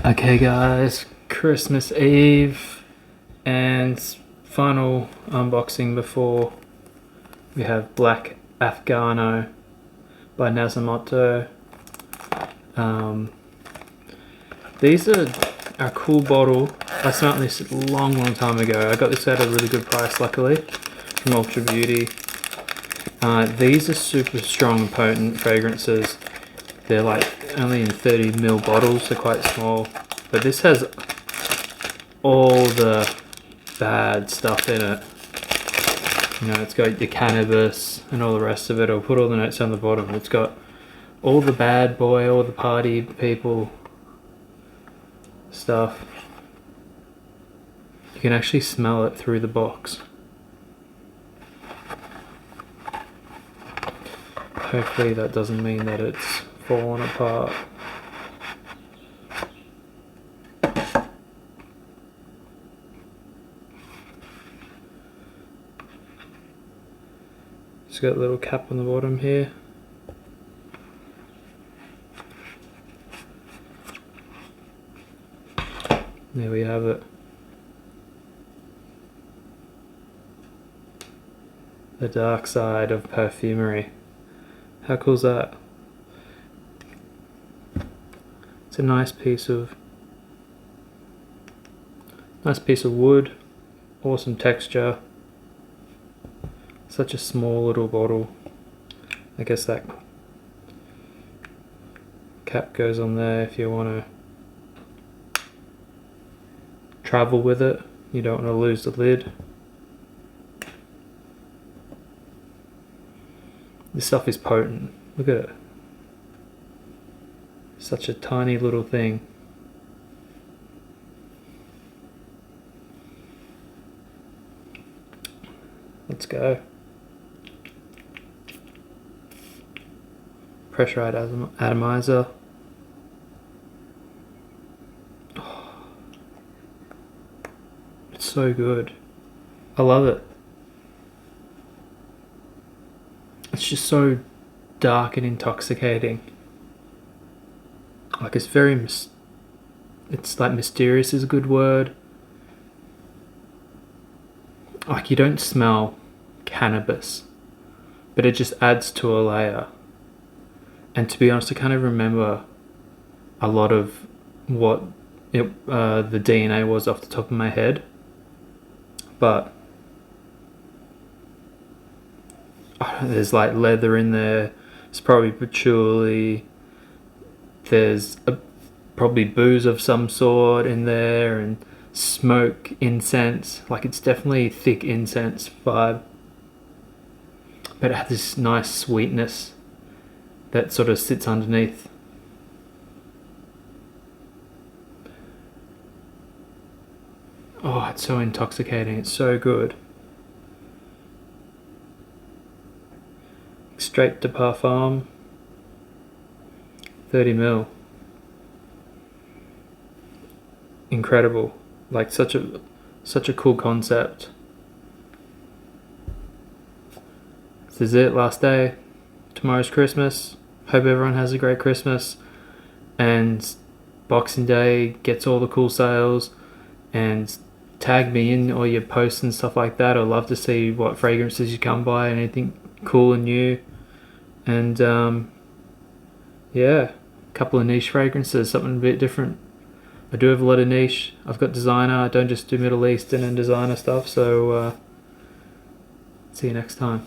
Okay guys, Christmas Eve and final unboxing before we have Black Afgano by Nasomatto. These are a cool bottle. I smelled this a long time ago. I got this at a really good price luckily from Ultra Beauty. These are super strong and potent fragrances. They're like only in 30ml bottles, they're quite small. But this has all the bad stuff in it. You know, it's got your cannabis and all the rest of it. I'll put all the notes on the bottom. It's got all the bad boy, all the party people stuff. You can actually smell it through the box. Hopefully that doesn't mean that it's fallen apart. It's got a little cap on the bottom here. There we have it. The dark side of perfumery. How cool is that? It's a nice piece of wood, awesome texture. Such a small little bottle. I guess that cap goes on there if you want to travel with it. You don't want to lose the lid. This stuff is potent. Look at it. Such a tiny little thing. Let's go. Pressurized atomizer. Oh, it's so good. I love it. It's just so dark and intoxicating. Like it's very, it's like mysterious is a good word. Like you don't smell cannabis, but it just adds to a layer. And to be honest, I kind of remember a lot of what the DNA was off the top of my head, but there's like leather in there. It's probably patchouli. There's probably booze of some sort in there, and smoke, incense. Like it's definitely thick incense vibe, but it has this nice sweetness that sort of sits underneath. Oh, it's so intoxicating. It's so good. Straight to parfum. 30ml. Incredible. Like such a cool concept. This is it, last day. Tomorrow's Christmas. Hope everyone has a great Christmas. And Boxing Day gets all the cool sales. And tag me in all your posts and stuff like that. I'd love to see what fragrances you come by, anything cool and new. And yeah, a couple of niche fragrances, something a bit different. I do have a lot of niche. I've got designer. I don't just do Middle Eastern and designer stuff. So see you next time.